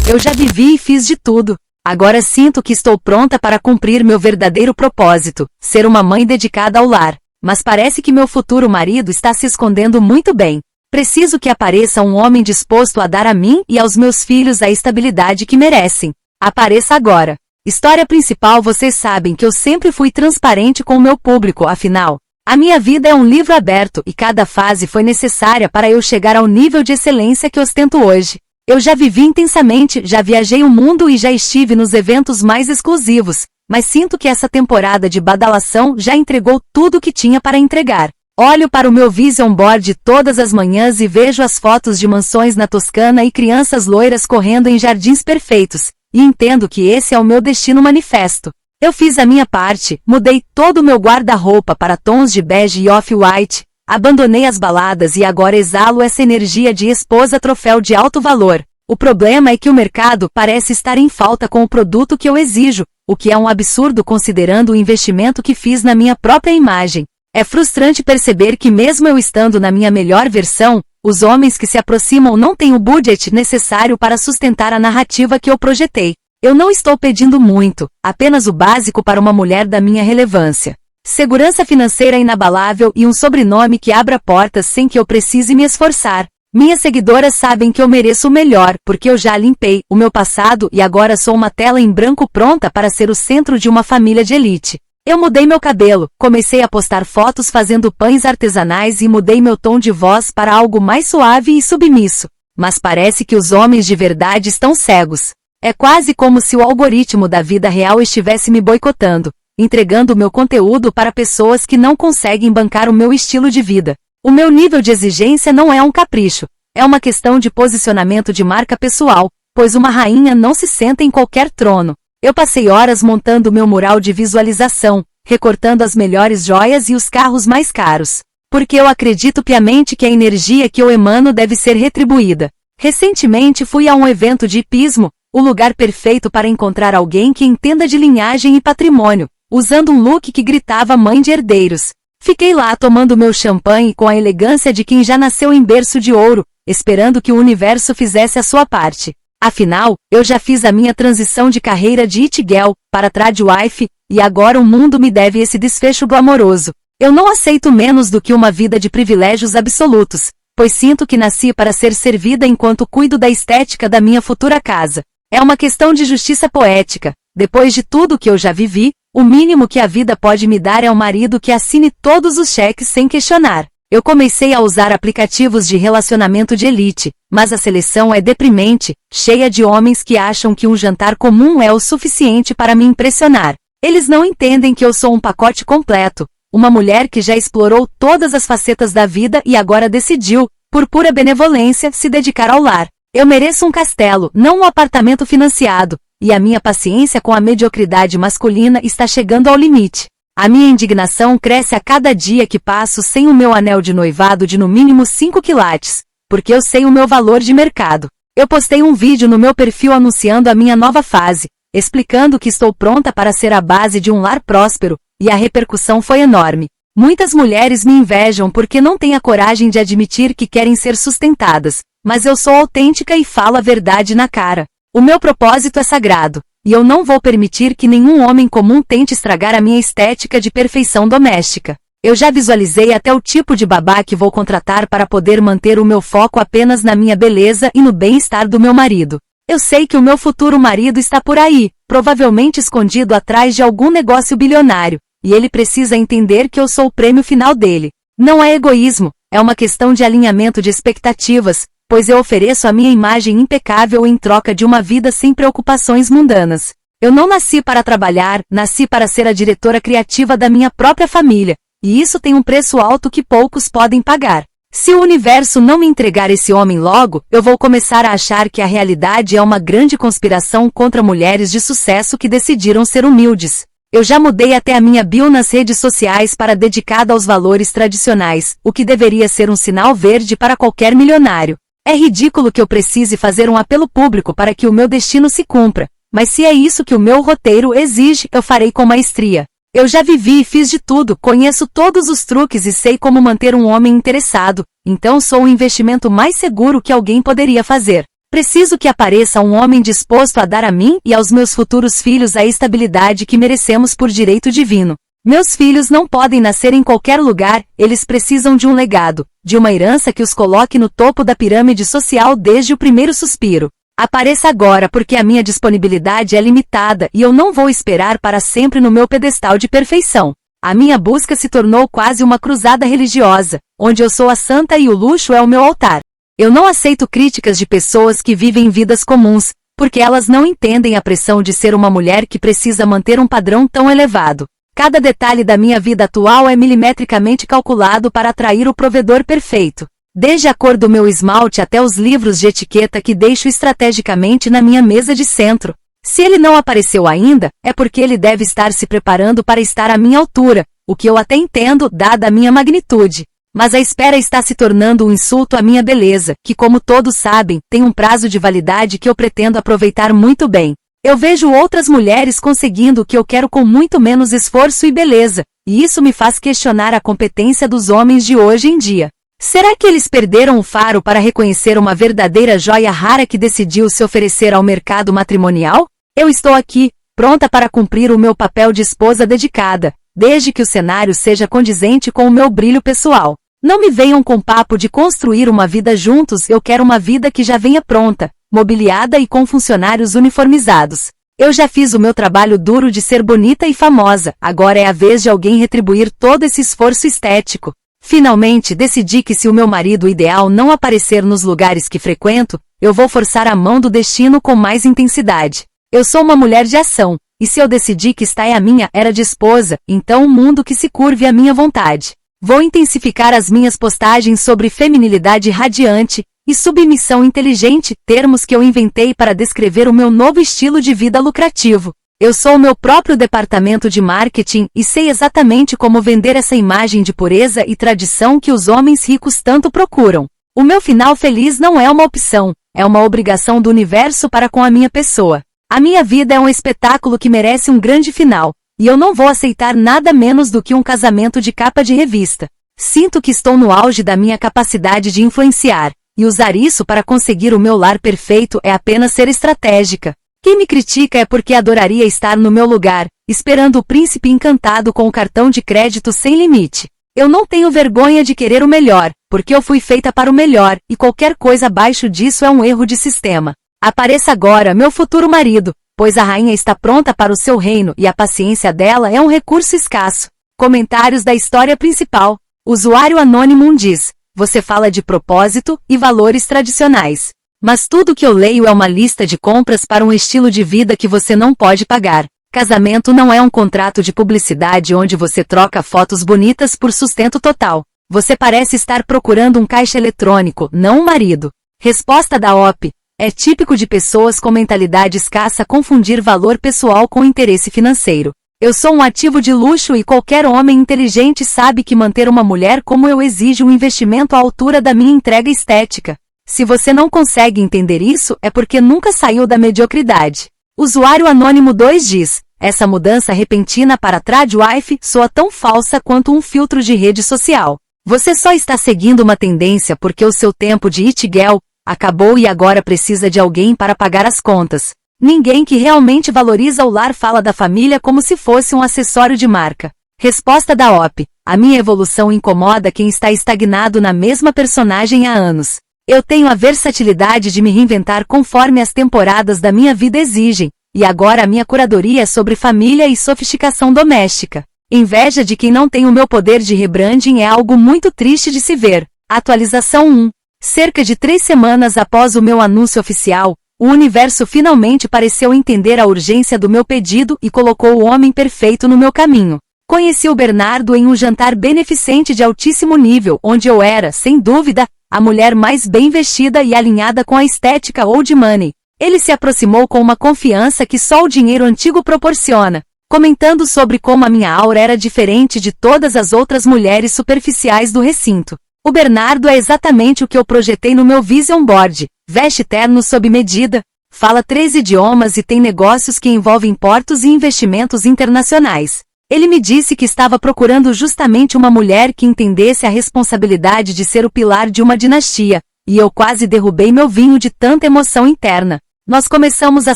Eu já vivi e fiz de tudo. Agora sinto que estou pronta para cumprir meu verdadeiro propósito, ser uma mãe dedicada ao lar. Mas parece que meu futuro marido está se escondendo muito bem. Preciso que apareça um homem disposto a dar a mim e aos meus filhos a estabilidade que merecem. Apareça agora. História principal: vocês sabem que eu sempre fui transparente com o meu público, afinal, a minha vida é um livro aberto e cada fase foi necessária para eu chegar ao nível de excelência que ostento hoje. Eu já vivi intensamente, já viajei o mundo e já estive nos eventos mais exclusivos, mas sinto que essa temporada de badalação já entregou tudo o que tinha para entregar. Olho para o meu vision board todas as manhãs e vejo as fotos de mansões na Toscana e crianças loiras correndo em jardins perfeitos, e entendo que esse é o meu destino manifesto. Eu fiz a minha parte, mudei todo o meu guarda-roupa para tons de bege e off-white, abandonei as baladas e agora exalo essa energia de esposa troféu de alto valor. O problema é que o mercado parece estar em falta com o produto que eu exijo, o que é um absurdo considerando o investimento que fiz na minha própria imagem. É frustrante perceber que mesmo eu estando na minha melhor versão, os homens que se aproximam não têm o budget necessário para sustentar a narrativa que eu projetei. Eu não estou pedindo muito, apenas o básico para uma mulher da minha relevância. Segurança financeira inabalável e um sobrenome que abra portas sem que eu precise me esforçar. Minhas seguidoras sabem que eu mereço o melhor, porque eu já limpei o meu passado e agora sou uma tela em branco pronta para ser o centro de uma família de elite. Eu mudei meu cabelo, comecei a postar fotos fazendo pães artesanais e mudei meu tom de voz para algo mais suave e submisso. Mas parece que os homens de verdade estão cegos. É quase como se o algoritmo da vida real estivesse me boicotando, entregando o meu conteúdo para pessoas que não conseguem bancar o meu estilo de vida. O meu nível de exigência não é um capricho, é uma questão de posicionamento de marca pessoal, pois uma rainha não se senta em qualquer trono. Eu passei horas montando meu mural de visualização, recortando as melhores joias e os carros mais caros, porque eu acredito piamente que a energia que eu emano deve ser retribuída. Recentemente fui a um evento de hipismo, o lugar perfeito para encontrar alguém que entenda de linhagem e patrimônio, usando um look que gritava mãe de herdeiros. Fiquei lá tomando meu champanhe com a elegância de quem já nasceu em berço de ouro, esperando que o universo fizesse a sua parte. Afinal, eu já fiz a minha transição de carreira de it girl para trad wife, e agora o mundo me deve esse desfecho glamouroso. Eu não aceito menos do que uma vida de privilégios absolutos, pois sinto que nasci para ser servida enquanto cuido da estética da minha futura casa. É uma questão de justiça poética. Depois de tudo que eu já vivi, o mínimo que a vida pode me dar é um marido que assine todos os cheques sem questionar. Eu comecei a usar aplicativos de relacionamento de elite, mas a seleção é deprimente, cheia de homens que acham que um jantar comum é o suficiente para me impressionar. Eles não entendem que eu sou um pacote completo, uma mulher que já explorou todas as facetas da vida e agora decidiu, por pura benevolência, se dedicar ao lar. Eu mereço um castelo, não um apartamento financiado, e a minha paciência com a mediocridade masculina está chegando ao limite. A minha indignação cresce a cada dia que passo sem o meu anel de noivado de no mínimo 5 quilates, porque eu sei o meu valor de mercado. Eu postei um vídeo no meu perfil anunciando a minha nova fase, explicando que estou pronta para ser a base de um lar próspero, e a repercussão foi enorme. Muitas mulheres me invejam porque não têm a coragem de admitir que querem ser sustentadas, mas eu sou autêntica e falo a verdade na cara. O meu propósito é sagrado, e eu não vou permitir que nenhum homem comum tente estragar a minha estética de perfeição doméstica. Eu já visualizei até o tipo de babá que vou contratar para poder manter o meu foco apenas na minha beleza e no bem-estar do meu marido. Eu sei que o meu futuro marido está por aí, provavelmente escondido atrás de algum negócio bilionário, e ele precisa entender que eu sou o prêmio final dele. Não é egoísmo, é uma questão de alinhamento de expectativas, pois eu ofereço a minha imagem impecável em troca de uma vida sem preocupações mundanas. Eu não nasci para trabalhar, nasci para ser a diretora criativa da minha própria família, e isso tem um preço alto que poucos podem pagar. Se o universo não me entregar esse homem logo, eu vou começar a achar que a realidade é uma grande conspiração contra mulheres de sucesso que decidiram ser humildes. Eu já mudei até a minha bio nas redes sociais para dedicada aos valores tradicionais, o que deveria ser um sinal verde para qualquer milionário. É ridículo que eu precise fazer um apelo público para que o meu destino se cumpra, mas se é isso que o meu roteiro exige, eu farei com maestria. Eu já vivi e fiz de tudo, conheço todos os truques e sei como manter um homem interessado, então sou o investimento mais seguro que alguém poderia fazer. Preciso que apareça um homem disposto a dar a mim e aos meus futuros filhos a estabilidade que merecemos por direito divino. Meus filhos não podem nascer em qualquer lugar, eles precisam de um legado, de uma herança que os coloque no topo da pirâmide social desde o primeiro suspiro. Apareça agora porque a minha disponibilidade é limitada e eu não vou esperar para sempre no meu pedestal de perfeição. A minha busca se tornou quase uma cruzada religiosa, onde eu sou a santa e o luxo é o meu altar. Eu não aceito críticas de pessoas que vivem vidas comuns, porque elas não entendem a pressão de ser uma mulher que precisa manter um padrão tão elevado. Cada detalhe da minha vida atual é milimetricamente calculado para atrair o provedor perfeito. Desde a cor do meu esmalte até os livros de etiqueta que deixo estrategicamente na minha mesa de centro. Se ele não apareceu ainda, é porque ele deve estar se preparando para estar à minha altura, o que eu até entendo, dada a minha magnitude. Mas a espera está se tornando um insulto à minha beleza, que como todos sabem, tem um prazo de validade que eu pretendo aproveitar muito bem. Eu vejo outras mulheres conseguindo o que eu quero com muito menos esforço e beleza, e isso me faz questionar a competência dos homens de hoje em dia. Será que eles perderam o faro para reconhecer uma verdadeira joia rara que decidiu se oferecer ao mercado matrimonial? Eu estou aqui, pronta para cumprir o meu papel de esposa dedicada, desde que o cenário seja condizente com o meu brilho pessoal. Não me venham com papo de construir uma vida juntos, eu quero uma vida que já venha pronta, mobiliada e com funcionários uniformizados. Eu já fiz o meu trabalho duro de ser bonita e famosa, agora é a vez de alguém retribuir todo esse esforço estético. Finalmente decidi que se o meu marido ideal não aparecer nos lugares que frequento, eu vou forçar a mão do destino com mais intensidade. Eu sou uma mulher de ação, e se eu decidir que esta é a minha era de esposa, então o mundo que se curve à minha vontade. Vou intensificar as minhas postagens sobre feminilidade radiante e submissão inteligente, termos que eu inventei para descrever o meu novo estilo de vida lucrativo. Eu sou o meu próprio departamento de marketing e sei exatamente como vender essa imagem de pureza e tradição que os homens ricos tanto procuram. O meu final feliz não é uma opção, é uma obrigação do universo para com a minha pessoa. A minha vida é um espetáculo que merece um grande final, e eu não vou aceitar nada menos do que um casamento de capa de revista. Sinto que estou no auge da minha capacidade de influenciar, e usar isso para conseguir o meu lar perfeito é apenas ser estratégica. Quem me critica é porque adoraria estar no meu lugar, esperando o príncipe encantado com o cartão de crédito sem limite. Eu não tenho vergonha de querer o melhor, porque eu fui feita para o melhor, e qualquer coisa abaixo disso é um erro de sistema. Apareça agora, meu futuro marido, pois a rainha está pronta para o seu reino e a paciência dela é um recurso escasso. Comentários da história principal. Usuário anônimo diz: você fala de propósito e valores tradicionais. Mas tudo que eu leio é uma lista de compras para um estilo de vida que você não pode pagar. Casamento não é um contrato de publicidade onde você troca fotos bonitas por sustento total. Você parece estar procurando um caixa eletrônico, não um marido. Resposta da OP. É típico de pessoas com mentalidade escassa confundir valor pessoal com interesse financeiro. Eu sou um ativo de luxo e qualquer homem inteligente sabe que manter uma mulher como eu exige um investimento à altura da minha entrega estética. Se você não consegue entender isso, é porque nunca saiu da mediocridade. Usuário anônimo 2 diz: essa mudança repentina para Tradwife soa tão falsa quanto um filtro de rede social. Você só está seguindo uma tendência porque o seu tempo de it girl acabou e agora precisa de alguém para pagar as contas. Ninguém que realmente valoriza o lar fala da família como se fosse um acessório de marca. Resposta da OP. A minha evolução incomoda quem está estagnado na mesma personagem há anos. Eu tenho a versatilidade de me reinventar conforme as temporadas da minha vida exigem, e agora a minha curadoria é sobre família e sofisticação doméstica. Inveja de quem não tem o meu poder de rebranding é algo muito triste de se ver. Atualização 1. Cerca de 3 semanas após o meu anúncio oficial, o universo finalmente pareceu entender a urgência do meu pedido e colocou o homem perfeito no meu caminho. Conheci o Bernardo em um jantar beneficente de altíssimo nível, onde eu era, sem dúvida, a mulher mais bem vestida e alinhada com a estética old money. Ele se aproximou com uma confiança que só o dinheiro antigo proporciona, comentando sobre como a minha aura era diferente de todas as outras mulheres superficiais do recinto. O Bernardo é exatamente o que eu projetei no meu vision board. Veste terno sob medida, fala 3 idiomas e tem negócios que envolvem portos e investimentos internacionais. Ele me disse que estava procurando justamente uma mulher que entendesse a responsabilidade de ser o pilar de uma dinastia, e eu quase derrubei meu vinho de tanta emoção interna. Nós começamos a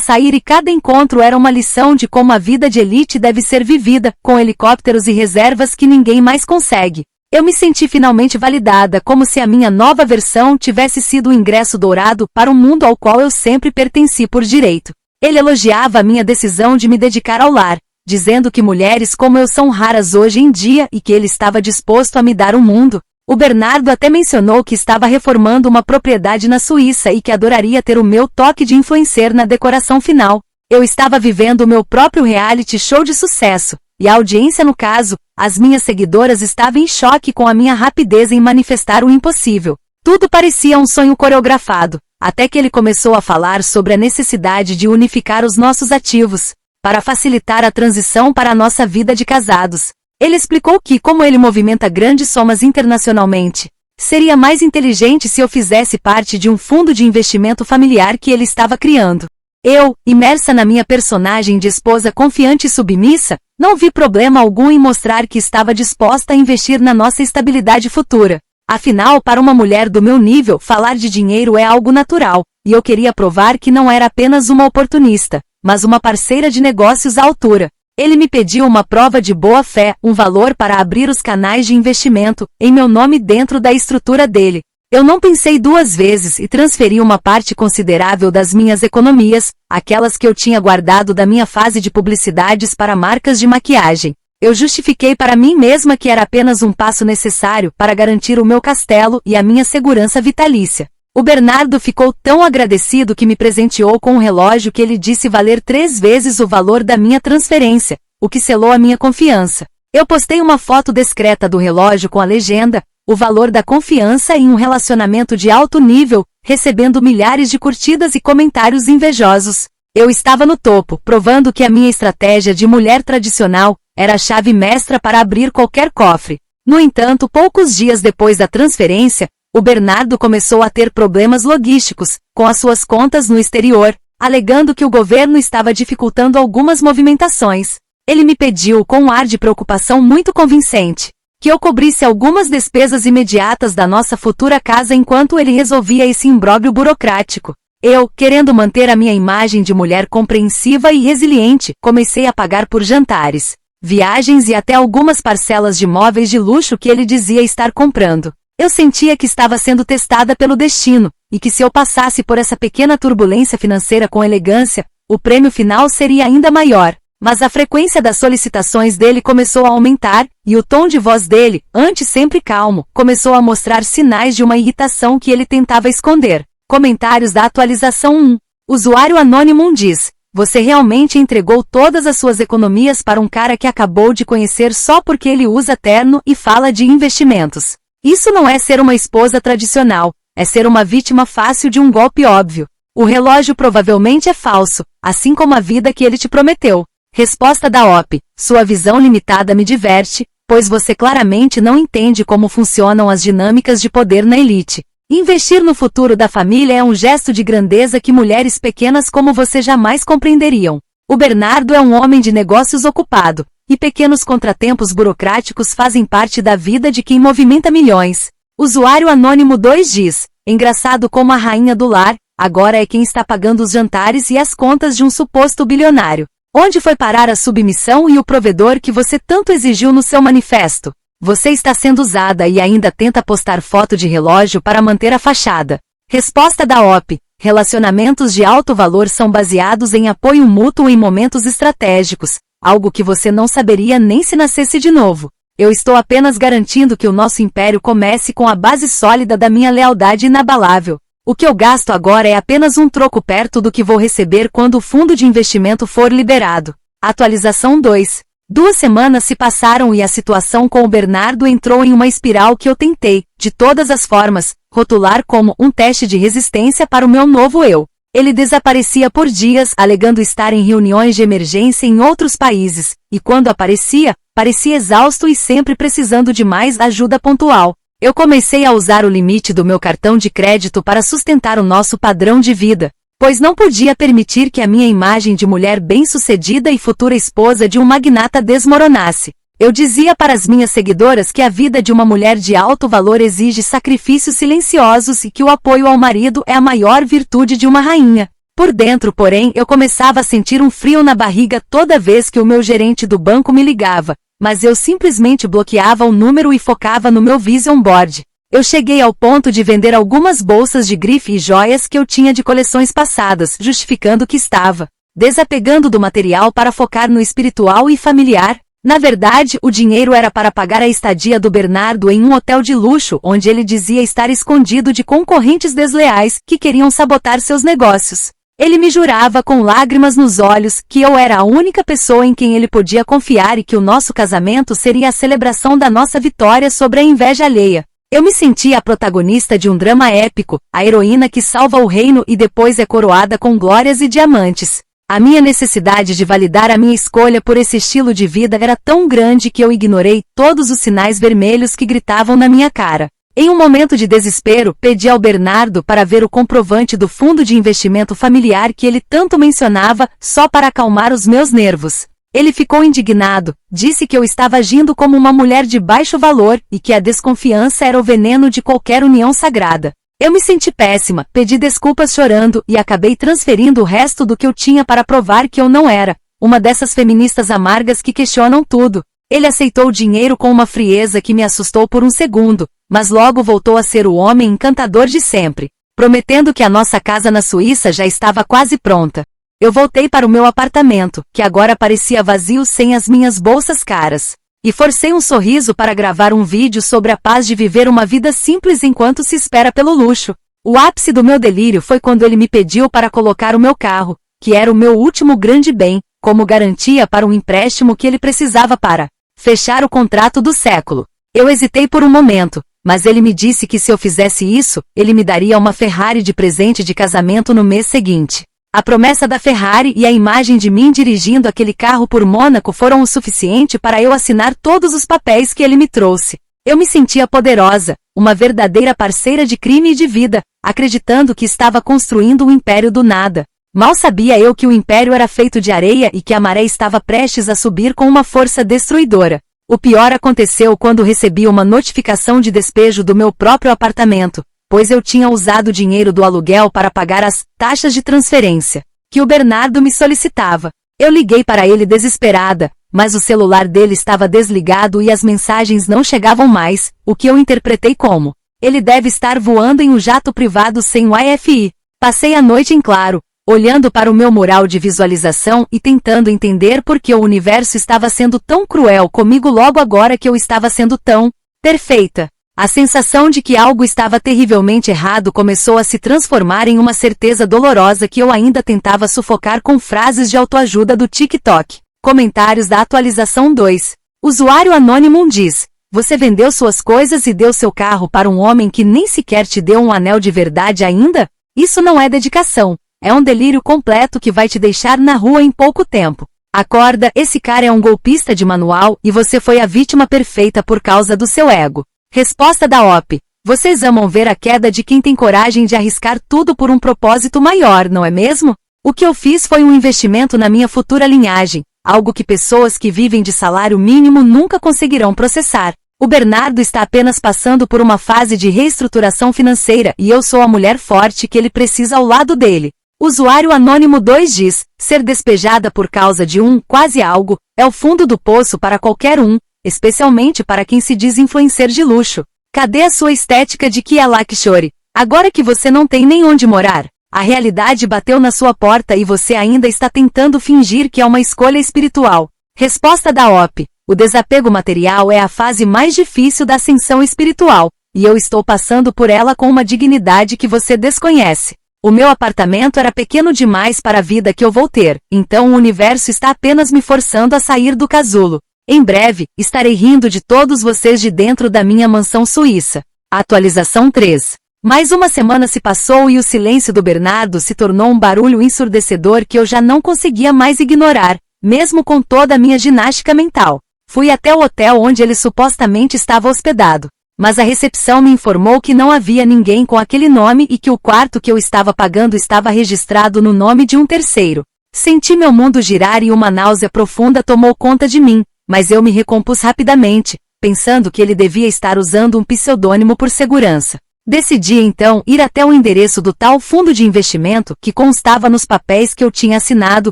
sair e cada encontro era uma lição de como a vida de elite deve ser vivida, com helicópteros e reservas que ninguém mais consegue. Eu me senti finalmente validada, como se a minha nova versão tivesse sido o ingresso dourado para um mundo ao qual eu sempre pertenci por direito. Ele elogiava a minha decisão de me dedicar ao lar, dizendo que mulheres como eu são raras hoje em dia e que ele estava disposto a me dar um mundo. O Bernardo até mencionou que estava reformando uma propriedade na Suíça e que adoraria ter o meu toque de influencer na decoração final. Eu estava vivendo o meu próprio reality show de sucesso, e a audiência no caso, as minhas seguidoras estava em choque com a minha rapidez em manifestar o impossível. Tudo parecia um sonho coreografado, até que ele começou a falar sobre a necessidade de unificar os nossos ativos, para facilitar a transição para a nossa vida de casados. Ele explicou que, como ele movimenta grandes somas internacionalmente, seria mais inteligente se eu fizesse parte de um fundo de investimento familiar que ele estava criando. Eu, imersa na minha personagem de esposa confiante e submissa, não vi problema algum em mostrar que estava disposta a investir na nossa estabilidade futura. Afinal, para uma mulher do meu nível, falar de dinheiro é algo natural, e eu queria provar que não era apenas uma oportunista, mas uma parceira de negócios à altura. Ele me pediu uma prova de boa-fé, um valor para abrir os canais de investimento, em meu nome dentro da estrutura dele. Eu não pensei duas vezes e transferi uma parte considerável das minhas economias, aquelas que eu tinha guardado da minha fase de publicidades para marcas de maquiagem. Eu justifiquei para mim mesma que era apenas um passo necessário para garantir o meu castelo e a minha segurança vitalícia. O Bernardo ficou tão agradecido que me presenteou com um relógio que ele disse valer 3 vezes o valor da minha transferência, o que selou a minha confiança. Eu postei uma foto discreta do relógio com a legenda, o valor da confiança em um relacionamento de alto nível, recebendo milhares de curtidas e comentários invejosos. Eu estava no topo, provando que a minha estratégia de mulher tradicional era a chave mestra para abrir qualquer cofre. No entanto, poucos dias depois da transferência, o Bernardo começou a ter problemas logísticos, com as suas contas no exterior, alegando que o governo estava dificultando algumas movimentações. Ele me pediu, com um ar de preocupação muito convincente, que eu cobrisse algumas despesas imediatas da nossa futura casa enquanto ele resolvia esse imbróglio burocrático. Eu, querendo manter a minha imagem de mulher compreensiva e resiliente, comecei a pagar por jantares, viagens e até algumas parcelas de móveis de luxo que ele dizia estar comprando. Eu sentia que estava sendo testada pelo destino, e que se eu passasse por essa pequena turbulência financeira com elegância, o prêmio final seria ainda maior. Mas a frequência das solicitações dele começou a aumentar, e o tom de voz dele, antes sempre calmo, começou a mostrar sinais de uma irritação que ele tentava esconder. Comentários da atualização 1. Usuário Anônimo diz: você realmente entregou todas as suas economias para um cara que acabou de conhecer só porque ele usa terno e fala de investimentos. Isso não é ser uma esposa tradicional, é ser uma vítima fácil de um golpe óbvio. O relógio provavelmente é falso, assim como a vida que ele te prometeu. Resposta da OP: sua visão limitada me diverte, pois você claramente não entende como funcionam as dinâmicas de poder na elite. Investir no futuro da família é um gesto de grandeza que mulheres pequenas como você jamais compreenderiam. O Bernardo é um homem de negócios ocupado, e pequenos contratempos burocráticos fazem parte da vida de quem movimenta milhões. Usuário Anônimo 2 diz: engraçado como a rainha do lar, agora é quem está pagando os jantares e as contas de um suposto bilionário. Onde foi parar a submissão e o provedor que você tanto exigiu no seu manifesto? Você está sendo usada e ainda tenta postar foto de relógio para manter a fachada. Resposta da OP: relacionamentos de alto valor são baseados em apoio mútuo em momentos estratégicos, algo que você não saberia nem se nascesse de novo. Eu estou apenas garantindo que o nosso império comece com a base sólida da minha lealdade inabalável. O que eu gasto agora é apenas um troco perto do que vou receber quando o fundo de investimento for liberado. Atualização 2. 2 semanas se passaram e a situação com o Bernardo entrou em uma espiral que eu tentei, de todas as formas, rotular como um teste de resistência para o meu novo eu. Ele desaparecia por dias, alegando estar em reuniões de emergência em outros países, e quando aparecia, parecia exausto e sempre precisando de mais ajuda pontual. Eu comecei a usar o limite do meu cartão de crédito para sustentar o nosso padrão de vida, pois não podia permitir que a minha imagem de mulher bem-sucedida e futura esposa de um magnata desmoronasse. Eu dizia para as minhas seguidoras que a vida de uma mulher de alto valor exige sacrifícios silenciosos e que o apoio ao marido é a maior virtude de uma rainha. Por dentro, porém, eu começava a sentir um frio na barriga toda vez que o meu gerente do banco me ligava, mas eu simplesmente bloqueava o número e focava no meu Vision Board. Eu cheguei ao ponto de vender algumas bolsas de grife e joias que eu tinha de coleções passadas, justificando que estava desapegando do material para focar no espiritual e familiar. Na verdade, o dinheiro era para pagar a estadia do Bernardo em um hotel de luxo onde ele dizia estar escondido de concorrentes desleais que queriam sabotar seus negócios. Ele me jurava com lágrimas nos olhos que eu era a única pessoa em quem ele podia confiar e que o nosso casamento seria a celebração da nossa vitória sobre a inveja alheia. Eu me sentia a protagonista de um drama épico, a heroína que salva o reino e depois é coroada com glórias e diamantes. A minha necessidade de validar a minha escolha por esse estilo de vida era tão grande que eu ignorei todos os sinais vermelhos que gritavam na minha cara. Em um momento de desespero, pedi ao Bernardo para ver o comprovante do fundo de investimento familiar que ele tanto mencionava, só para acalmar os meus nervos. Ele ficou indignado, disse que eu estava agindo como uma mulher de baixo valor e que a desconfiança era o veneno de qualquer união sagrada. Eu me senti péssima, pedi desculpas chorando e acabei transferindo o resto do que eu tinha para provar que eu não era uma dessas feministas amargas que questionam tudo. Ele aceitou o dinheiro com uma frieza que me assustou por um segundo, mas logo voltou a ser o homem encantador de sempre, prometendo que a nossa casa na Suíça já estava quase pronta. Eu voltei para o meu apartamento, que agora parecia vazio sem as minhas bolsas caras. E forcei um sorriso para gravar um vídeo sobre a paz de viver uma vida simples enquanto se espera pelo luxo. O ápice do meu delírio foi quando ele me pediu para colocar o meu carro, que era o meu último grande bem, como garantia para um empréstimo que ele precisava para fechar o contrato do século. Eu hesitei por um momento, mas ele me disse que se eu fizesse isso, ele me daria uma Ferrari de presente de casamento no mês seguinte. A promessa da Ferrari e a imagem de mim dirigindo aquele carro por Mônaco foram o suficiente para eu assinar todos os papéis que ele me trouxe. Eu me sentia poderosa, uma verdadeira parceira de crime e de vida, acreditando que estava construindo um império do nada. Mal sabia eu que o império era feito de areia e que a maré estava prestes a subir com uma força destruidora. O pior aconteceu quando recebi uma notificação de despejo do meu próprio apartamento, pois eu tinha usado o dinheiro do aluguel para pagar as taxas de transferência que o Bernardo me solicitava. Eu liguei para ele desesperada, mas o celular dele estava desligado e as mensagens não chegavam mais, o que eu interpretei como: ele deve estar voando em um jato privado sem Wi-Fi. Passei a noite em claro, olhando para o meu mural de visualização e tentando entender por que o universo estava sendo tão cruel comigo logo agora que eu estava sendo tão perfeita. A sensação de que algo estava terrivelmente errado começou a se transformar em uma certeza dolorosa que eu ainda tentava sufocar com frases de autoajuda do TikTok. Comentários da atualização 2. Usuário anônimo diz: você vendeu suas coisas e deu seu carro para um homem que nem sequer te deu um anel de verdade ainda? Isso não é dedicação. É um delírio completo que vai te deixar na rua em pouco tempo. Acorda, esse cara é um golpista de manual e você foi a vítima perfeita por causa do seu ego. Resposta da OP. Vocês amam ver a queda de quem tem coragem de arriscar tudo por um propósito maior, não é mesmo? O que eu fiz foi um investimento na minha futura linhagem, algo que pessoas que vivem de salário mínimo nunca conseguirão processar. O Bernardo está apenas passando por uma fase de reestruturação financeira e eu sou a mulher forte que ele precisa ao lado dele. Usuário anônimo 2 diz: ser despejada por causa de quase algo, é o fundo do poço para qualquer um, especialmente para quem se diz influencer de luxo. Cadê a sua estética de que é luxury? Agora que você não tem nem onde morar, a realidade bateu na sua porta e você ainda está tentando fingir que é uma escolha espiritual. Resposta da OP. O desapego material é a fase mais difícil da ascensão espiritual, e eu estou passando por ela com uma dignidade que você desconhece. O meu apartamento era pequeno demais para a vida que eu vou ter, então o universo está apenas me forçando a sair do casulo. Em breve, estarei rindo de todos vocês de dentro da minha mansão suíça. Atualização 3. Mais uma semana se passou e o silêncio do Bernardo se tornou um barulho ensurdecedor que eu já não conseguia mais ignorar, mesmo com toda a minha ginástica mental. Fui até o hotel onde ele supostamente estava hospedado, mas a recepção me informou que não havia ninguém com aquele nome e que o quarto que eu estava pagando estava registrado no nome de um terceiro. Senti meu mundo girar e uma náusea profunda tomou conta de mim, mas eu me recompus rapidamente, pensando que ele devia estar usando um pseudônimo por segurança. Decidi então ir até o endereço do tal fundo de investimento que constava nos papéis que eu tinha assinado,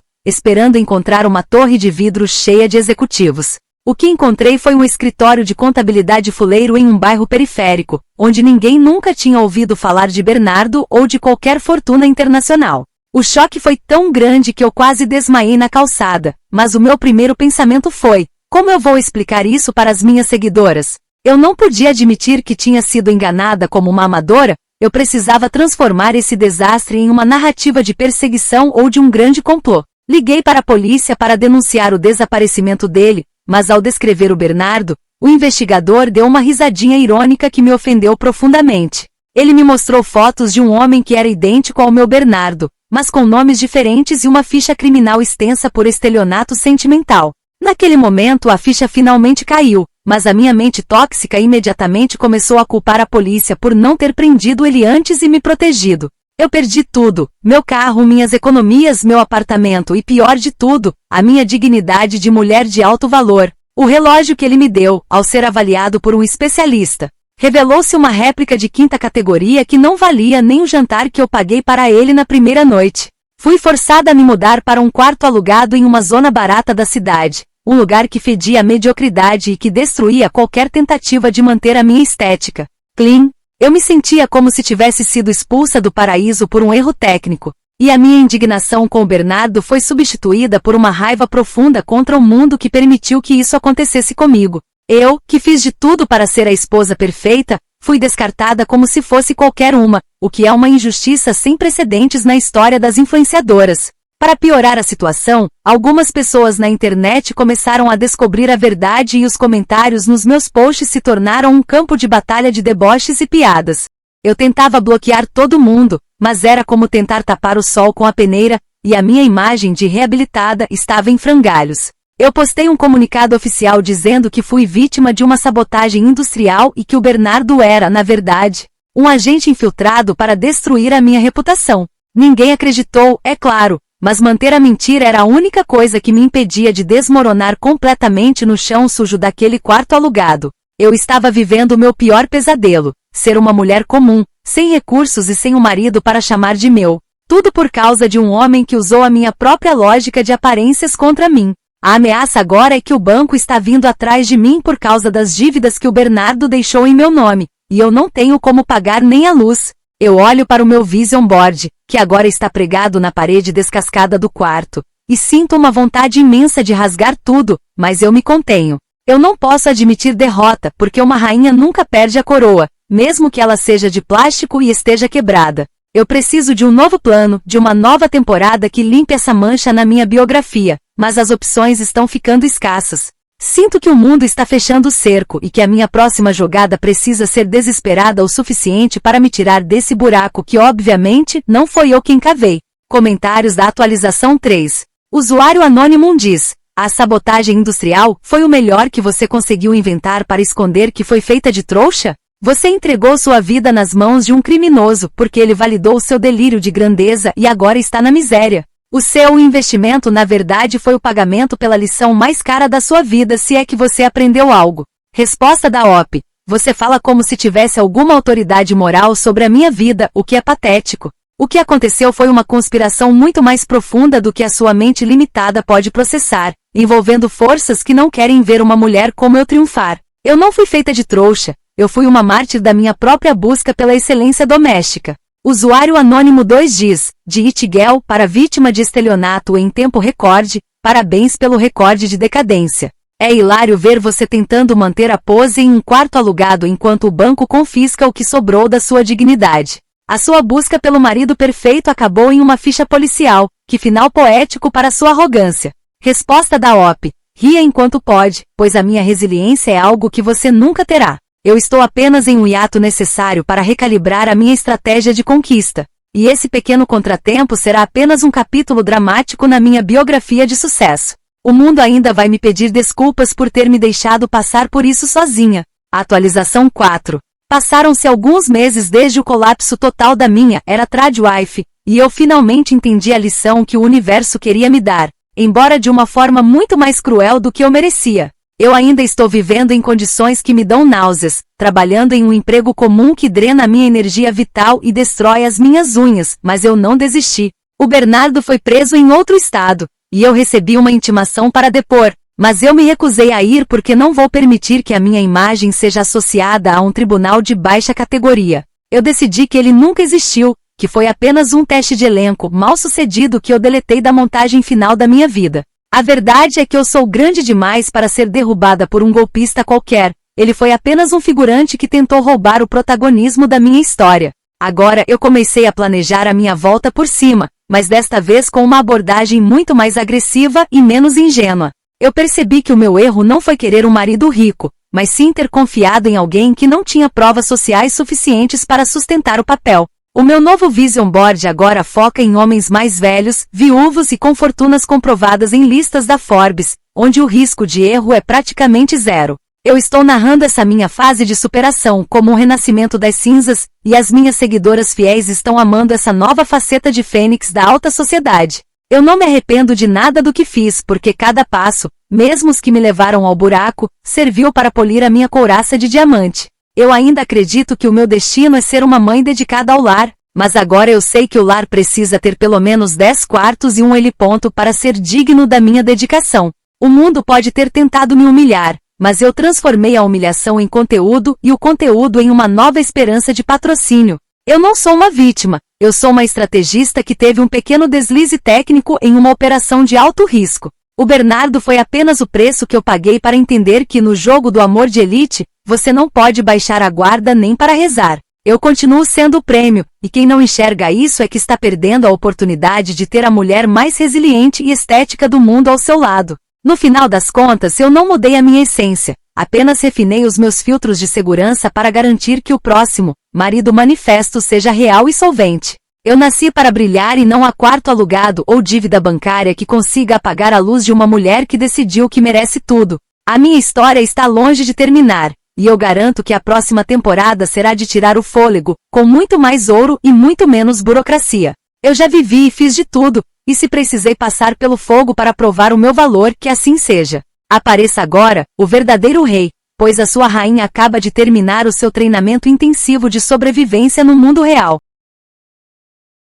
esperando encontrar uma torre de vidro cheia de executivos. O que encontrei foi um escritório de contabilidade fuleiro em um bairro periférico, onde ninguém nunca tinha ouvido falar de Bernardo ou de qualquer fortuna internacional. O choque foi tão grande que eu quase desmaiei na calçada, mas o meu primeiro pensamento foi: como eu vou explicar isso para as minhas seguidoras? Eu não podia admitir que tinha sido enganada como uma amadora, eu precisava transformar esse desastre em uma narrativa de perseguição ou de um grande complô. Liguei para a polícia para denunciar o desaparecimento dele, mas ao descrever o Bernardo, o investigador deu uma risadinha irônica que me ofendeu profundamente. Ele me mostrou fotos de um homem que era idêntico ao meu Bernardo, mas com nomes diferentes e uma ficha criminal extensa por estelionato sentimental. Naquele momento a ficha finalmente caiu, mas a minha mente tóxica imediatamente começou a culpar a polícia por não ter prendido ele antes e me protegido. Eu perdi tudo, meu carro, minhas economias, meu apartamento e, pior de tudo, a minha dignidade de mulher de alto valor. O relógio que ele me deu, ao ser avaliado por um especialista, revelou-se uma réplica de quinta categoria que não valia nem o jantar que eu paguei para ele na primeira noite. Fui forçada a me mudar para um quarto alugado em uma zona barata da cidade, um lugar que fedia a mediocridade e que destruía qualquer tentativa de manter a minha estética clean. Eu me sentia como se tivesse sido expulsa do paraíso por um erro técnico, e a minha indignação com o Bernardo foi substituída por uma raiva profunda contra o mundo que permitiu que isso acontecesse comigo. Eu, que fiz de tudo para ser a esposa perfeita, fui descartada como se fosse qualquer uma, o que é uma injustiça sem precedentes na história das influenciadoras. Para piorar a situação, algumas pessoas na internet começaram a descobrir a verdade e os comentários nos meus posts se tornaram um campo de batalha de deboches e piadas. Eu tentava bloquear todo mundo, mas era como tentar tapar o sol com a peneira, e a minha imagem de reabilitada estava em frangalhos. Eu postei um comunicado oficial dizendo que fui vítima de uma sabotagem industrial e que o Bernardo era, na verdade, um agente infiltrado para destruir a minha reputação. Ninguém acreditou, é claro, mas manter a mentira era a única coisa que me impedia de desmoronar completamente no chão sujo daquele quarto alugado. Eu estava vivendo o meu pior pesadelo, ser uma mulher comum, sem recursos e sem um marido para chamar de meu. Tudo por causa de um homem que usou a minha própria lógica de aparências contra mim. A ameaça agora é que o banco está vindo atrás de mim por causa das dívidas que o Bernardo deixou em meu nome, e eu não tenho como pagar nem a luz. Eu olho para o meu vision board, que agora está pregado na parede descascada do quarto, e sinto uma vontade imensa de rasgar tudo, mas eu me contenho. Eu não posso admitir derrota, porque uma rainha nunca perde a coroa, mesmo que ela seja de plástico e esteja quebrada. Eu preciso de um novo plano, de uma nova temporada que limpe essa mancha na minha biografia, mas as opções estão ficando escassas. Sinto que o mundo está fechando o cerco e que a minha próxima jogada precisa ser desesperada o suficiente para me tirar desse buraco que obviamente não foi eu quem cavei. Comentários da atualização 3. Usuário Anônimo diz: a sabotagem industrial foi o melhor que você conseguiu inventar para esconder que foi feita de trouxa? Você entregou sua vida nas mãos de um criminoso porque ele validou seu delírio de grandeza e agora está na miséria. O seu investimento na verdade foi o pagamento pela lição mais cara da sua vida, se é que você aprendeu algo. Resposta da OP. Você fala como se tivesse alguma autoridade moral sobre a minha vida, o que é patético. O que aconteceu foi uma conspiração muito mais profunda do que a sua mente limitada pode processar, envolvendo forças que não querem ver uma mulher como eu triunfar. Eu não fui feita de trouxa, eu fui uma mártir da minha própria busca pela excelência doméstica. Usuário Anônimo 2 diz: de It Girl para vítima de estelionato em tempo recorde, parabéns pelo recorde de decadência. É hilário ver você tentando manter a pose em um quarto alugado enquanto o banco confisca o que sobrou da sua dignidade. A sua busca pelo marido perfeito acabou em uma ficha policial, que final poético para sua arrogância. Resposta da OP. Ria enquanto pode, pois a minha resiliência é algo que você nunca terá. Eu estou apenas em um hiato necessário para recalibrar a minha estratégia de conquista. E esse pequeno contratempo será apenas um capítulo dramático na minha biografia de sucesso. O mundo ainda vai me pedir desculpas por ter me deixado passar por isso sozinha. Atualização 4. Passaram-se alguns meses desde o colapso total da minha era tradwife, e eu finalmente entendi a lição que o universo queria me dar, embora de uma forma muito mais cruel do que eu merecia. Eu ainda estou vivendo em condições que me dão náuseas, trabalhando em um emprego comum que drena a minha energia vital e destrói as minhas unhas, mas eu não desisti. O Bernardo foi preso em outro estado, e eu recebi uma intimação para depor, mas eu me recusei a ir porque não vou permitir que a minha imagem seja associada a um tribunal de baixa categoria. Eu decidi que ele nunca existiu, que foi apenas um teste de elenco mal sucedido que eu deletei da montagem final da minha vida. A verdade é que eu sou grande demais para ser derrubada por um golpista qualquer. Ele foi apenas um figurante que tentou roubar o protagonismo da minha história. Agora eu comecei a planejar a minha volta por cima, mas desta vez com uma abordagem muito mais agressiva e menos ingênua. Eu percebi que o meu erro não foi querer um marido rico, mas sim ter confiado em alguém que não tinha provas sociais suficientes para sustentar o papel. O meu novo Vision Board agora foca em homens mais velhos, viúvos e com fortunas comprovadas em listas da Forbes, onde o risco de erro é praticamente zero. Eu estou narrando essa minha fase de superação como um renascimento das cinzas, e as minhas seguidoras fiéis estão amando essa nova faceta de fênix da alta sociedade. Eu não me arrependo de nada do que fiz, porque cada passo, mesmo os que me levaram ao buraco, serviu para polir a minha couraça de diamante. Eu ainda acredito que o meu destino é ser uma mãe dedicada ao lar, mas agora eu sei que o lar precisa ter pelo menos 10 quartos e um heliponto para ser digno da minha dedicação. O mundo pode ter tentado me humilhar, mas eu transformei a humilhação em conteúdo e o conteúdo em uma nova esperança de patrocínio. Eu não sou uma vítima, eu sou uma estrategista que teve um pequeno deslize técnico em uma operação de alto risco. O Bernardo foi apenas o preço que eu paguei para entender que no jogo do amor de elite, você não pode baixar a guarda nem para rezar. Eu continuo sendo o prêmio, e quem não enxerga isso é que está perdendo a oportunidade de ter a mulher mais resiliente e estética do mundo ao seu lado. No final das contas, eu não mudei a minha essência, apenas refinei os meus filtros de segurança para garantir que o próximo marido manifesto seja real e solvente. Eu nasci para brilhar e não há quarto alugado ou dívida bancária que consiga apagar a luz de uma mulher que decidiu que merece tudo. A minha história está longe de terminar, e eu garanto que a próxima temporada será de tirar o fôlego, com muito mais ouro e muito menos burocracia. Eu já vivi e fiz de tudo, e se precisei passar pelo fogo para provar o meu valor, que assim seja. Apareça agora, o verdadeiro rei, pois a sua rainha acaba de terminar o seu treinamento intensivo de sobrevivência no mundo real.